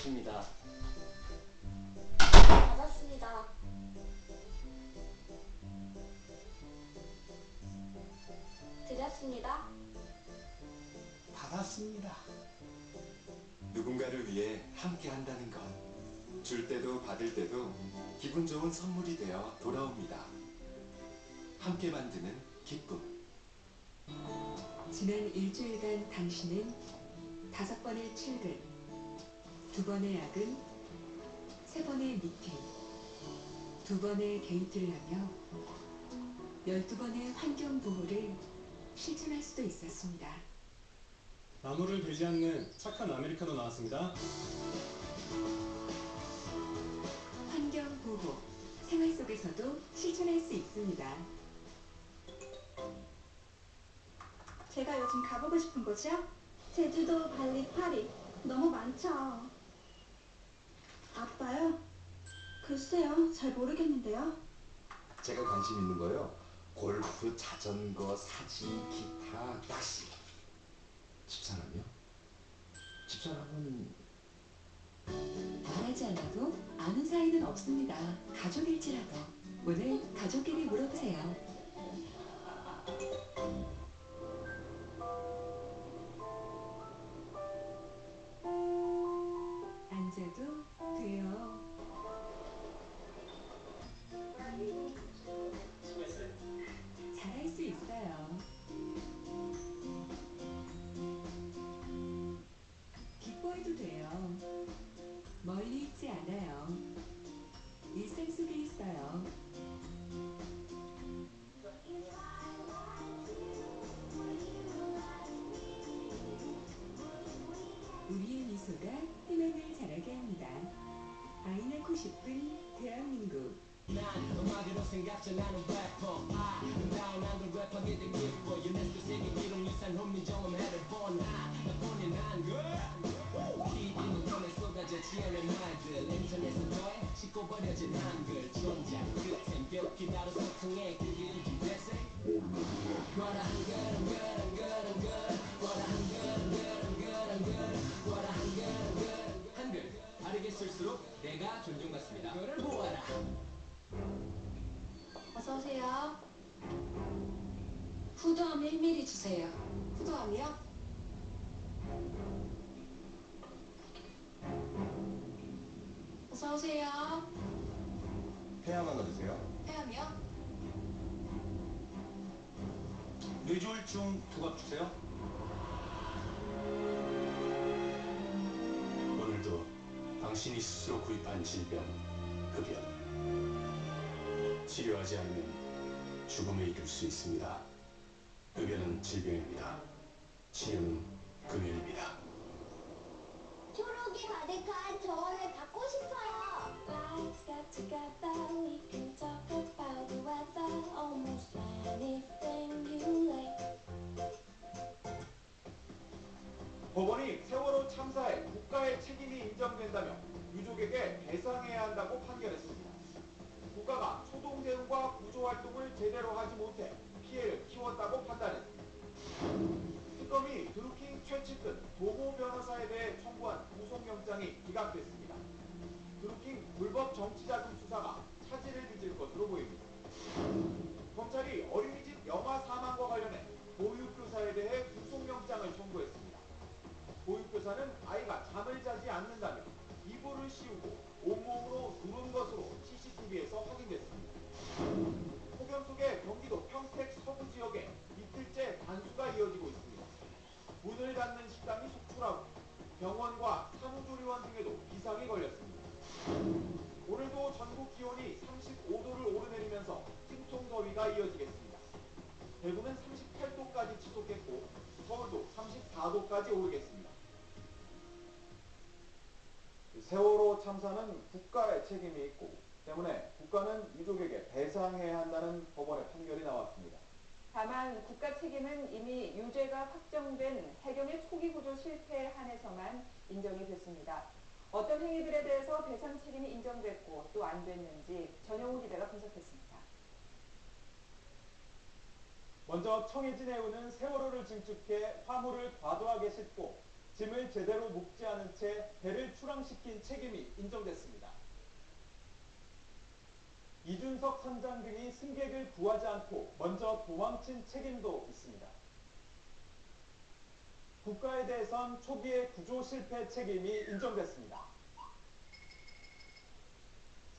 드렸습니다. 받았습니다. 드렸습니다. 받았습니다. 누군가를 위해 함께 한다는 것. 줄 때도 받을 때도 기분 좋은 선물이 되어 돌아옵니다. 함께 만드는 기쁨. 지난 일주일간 당신은 5번의 출근, 2번의 야근, 3번의 미팅, 2번의 데이트를 하며 12번의 환경보호를 실천할 수도 있었습니다. 나무를 베지 않는 착한 아메리카노 나왔습니다. 환경보호, 생활 속에서도 실천할 수 있습니다. 제가 요즘 가보고 싶은 곳이요? 제주도, 발리, 파리. 너무 많죠. 아빠요? 글쎄요, 잘 모르겠는데요. 제가 관심 있는 거요. 골프, 자전거, 사진, 기타, 낚시. 집사람이요? 집사람은 말하지 않아도 아는 사이는 없습니다. 가족일지라도 오늘 가족끼리 물어보세요. 앉아도 돼요. 잘할 수 있어요. 기뻐해도 돼요. 멀리 있지 않아요. 일상 속에 있어요. 우리의 미소가 희망을 자라게 합니다. 아이 낳고 싶은 대한민국. 난 음악으로 생각져 나는 래퍼. 아름다운 한글 랩하게 된 기뻐. 유네스코 세계 기록유산 훈민정음 해를 나뿐인 한글. 피디는 손에 쏟아지지 않은 말들. 인터넷은 더해 씻고 버려진 한글. 전작 끝엔 벽기 나로 소통해 그게 요즘 대세. 뭐라 한글 뭐라 한글 바르게 쓸수록 내가 존중받습니다. 그를 보아라. 어서 오세요. 후두함 1mm 주세요. 후두함이요? 어서 오세요. 폐암 하나 주세요. 폐암이요? 뇌졸중 2갑 주세요. 오늘도 당신이 스스로 구입한 질병, 흡연. 치료하지 않으면 죽음에 이를 수 있습니다. 흡연은 질병입니다. 치료는 금연입니다. 초록이 가득한 정원을 받고 싶어요. Lights got together, we can talk about the weather, almost anything you like. 법원이 세월호 참사에 국가의 책임이 인정된다며 유족에게 배상해야 한다고 판결했습니다. 국가가 소동 대응과 구조 활동을 제대로 하지 못해 피해를 키웠다고 판단했습니다. 특검이 드루킹 최측근 도모 변호사에 대해 청구한 구속영장이 기각됐습니다. 드루킹 불법 정치자금 수사가 차질을 빚을 것으로 보입니다. 검찰이 어린이집 영아 사망과 관련해 보육교사에 대해 구속영장을 청구했습니다. 보육교사는 아이가 잠을 자지 않는다며 이불을 씌우고 온몸으로 누른 것으로 CCTV에서 확인됐습니다. 폭염 속에 경기도 평택 서부 지역에 이틀째 단수가 이어지고 있습니다. 문을 닫는 식당이 속출하고 병원과 산후조리원 등에도 비상이 걸렸습니다. 오늘도 전국 기온이 35도를 오르내리면서 찜통더위가 이어지겠습니다. 대구는 38도까지 지속했고 서울도 34도까지 오르겠습니다. 세월호 참사는 국가의 책임이 있고 때문에 국가는 유족에게 배상해야 한다는 법원의 판결이 나왔습니다. 다만 국가 책임은 이미 유죄가 확정된 해경의 초기 구조 실패에 한해서만 인정이 됐습니다. 어떤 행위들에 대해서 배상 책임이 인정됐고 또 안 됐는지 전영우 기자가 분석했습니다. 먼저 청해진 해운은 세월호를 증축해 화물을 과도하게 싣고 짐을 제대로 묶지 않은 채 배를 출항시킨 책임이 인정됐습니다. 이준석 선장 등이 승객을 구하지 않고 먼저 도망친 책임도 있습니다. 국가에 대해선 초기의 구조 실패 책임이 인정됐습니다.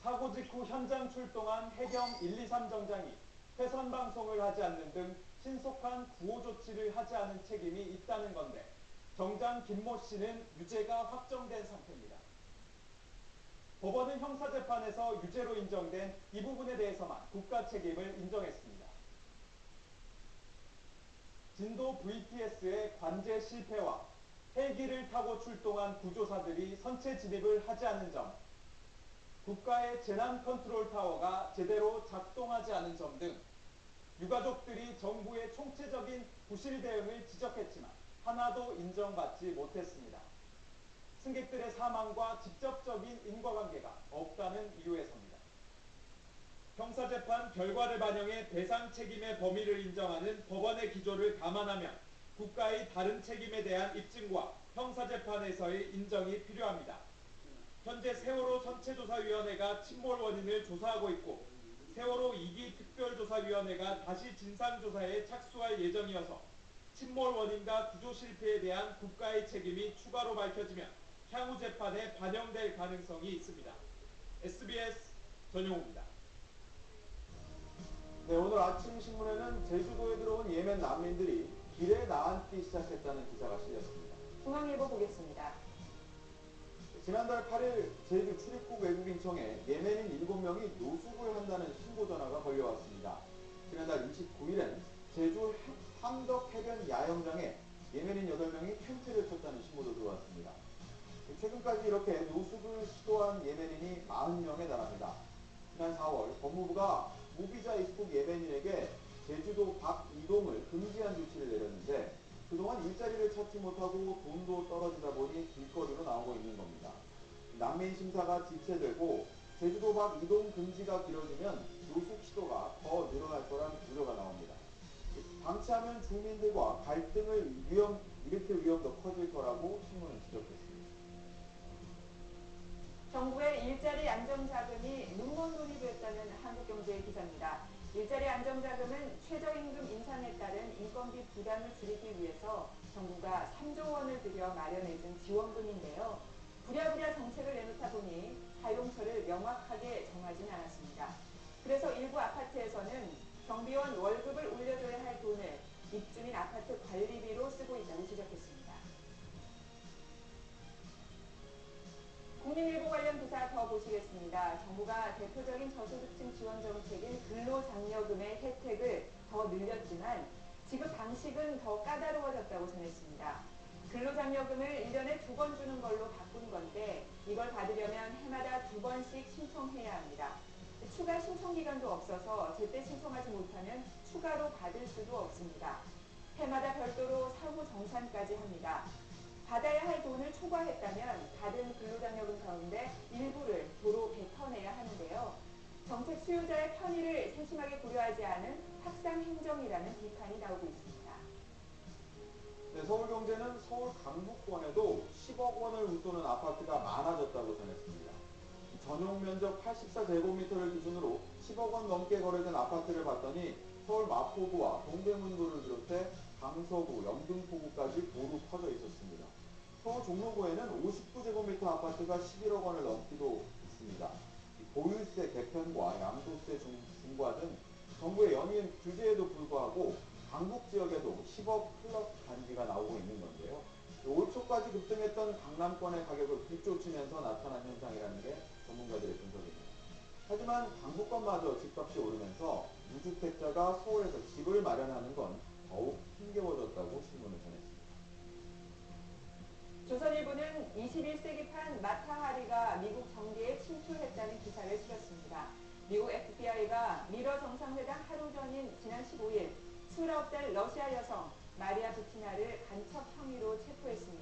사고 직후 현장 출동한 해경 123 정장이 회선 방송을 하지 않는 등 신속한 구호 조치를 하지 않은 책임이 있다는 건데 정장 김모 씨는 유죄가 확정된 상태입니다. 법원은 형사재판에서 유죄로 인정된 이 부분에 대해서만 국가 책임을 인정했습니다. 진도 VTS의 관제 실패와 헬기를 타고 출동한 구조사들이 선체 진입을 하지 않은 점, 국가의 재난 컨트롤 타워가 제대로 작동하지 않은 점 등 유가족들이 정부의 총체적인 부실 대응을 지적했지만 하나도 인정받지 못했습니다. 승객들의 사망과 직접적인 인과관계가 없다는 이유에서입니다. 형사재판 결과를 반영해 배상 책임의 범위를 인정하는 법원의 기조를 감안하면 국가의 다른 책임에 대한 입증과 형사재판에서의 인정이 필요합니다. 현재 세월호 선체조사위원회가 침몰 원인을 조사하고 있고 세월호 2기 특별조사위원회가 다시 진상조사에 착수할 예정이어서 침몰 원인과 구조 실패에 대한 국가의 책임이 추가로 밝혀지면 향후 재판에 반영될 가능성이 있습니다. SBS 전용우입니다. 네, 오늘 아침 신문에는 제주도에 들어온 예멘 난민들이 길에 나앉기 시작했다는 기사가 실렸습니다. 중앙일보 보겠습니다. 지난달 8일 제주 출입국 외국인청에 예멘인 7명이 노숙을 한다는 신고 전화가 걸려왔습니다. 지난달 29일엔 제주 함덕 해변 야영장에 예멘인 8명이 텐트를 쳤다는 신고도 들어왔습니다. 최근까지 이렇게 노숙을 시도한 예멘인이 40명에 달합니다. 지난 4월 법무부가 무비자 입국 예멘인에게 제주도 밖 이동을 금지한 조치를 내렸는데 그동안 일자리를 찾지 못하고 돈도 떨어지다 보니 길거리로 나오고 있는 겁니다. 난민 심사가 지체되고 제주도 밖 이동 금지가 길어지면 노숙 시도가 더 늘어날 거란 우려가 나옵니다. 방치하면 주민들과 갈등을 일으킬 위험도 커질 거라고 신문은 지적했습니다. 정부의 일자리 안정자금이 눈먼 돈이 됐다는 한국경제의 기사입니다. 일자리 안정자금은 최저임금 인상에 따른 인건비 부담을 줄이기 위해서 정부가 3조 원을 들여 마련해준 지원금인데요. 부랴부랴 정책을 내놓다 보니 사용처를 명확하게 정하진 않았습니다. 그래서 일부 아파트에서는 경비원 월급을 올려줘야 할 돈을 입주민 아파트 관리비로 쓰고 있다고 지적했습니다. 국민일보 관련 기사 더 보시겠습니다. 정부가 대표적인 저소득층 지원 정책인 근로장려금의 혜택을 더 늘렸지만 지급 방식은 더 까다로워졌다고 전했습니다. 근로장려금을 1년에 2번 주는 걸로 바꾼 건데 이걸 받으려면 해마다 2번씩 신청해야 합니다. 추가 신청 기간도 없어서 제때 신청하지 못하면 추가로 받을 수도 없습니다. 해마다 별도로 사후 정산까지 합니다. 받아야 할 돈을 초과했다면 받은 근로장려금 가운데 일부를 도로 뱉어내야 하는데요. 정책 수요자의 편의를 세심하게 고려하지 않은 확상 행정이라는 비판이 나오고 있습니다. 네, 서울경제는 서울 강북권에도 10억 원을 웃도는 아파트가 많아졌다고 전했습니다. 전용 면적 84제곱미터를 기준으로 10억 원 넘게 거래된 아파트를 봤더니 서울 마포구와 동대문구를 비롯해 강서구, 영등포구까지 모두 퍼져 있었습니다. 서울 종로구에는 59제곱미터 아파트가 11억 원을 넘기도 있습니다. 보유세 개편과 양도세 중과 등 정부의 연이은 규제에도 불구하고 강북 지역에도 10억 플러스 단지가 나오고 있는 건데요. 올 초까지 급등했던 강남권의 가격을 비쫓으면서 나타난 현상이라는 게 전문가들의 분석입니다. 하지만 강북권마저 집값이 오르면서 무주택자가 서울에서 집을 마련하는 건 더욱 힘겨워졌다고 신문을 전했습니다. 조선일보는 21세기판 마타하리가 미국 정계에 침투했다는 기사를 실었습니다. 미국 FBI가 미러 정상회담 하루 전인 지난 15일 29살 러시아 여성 마리아 부티나를 간첩 혐의로 체포했습니다.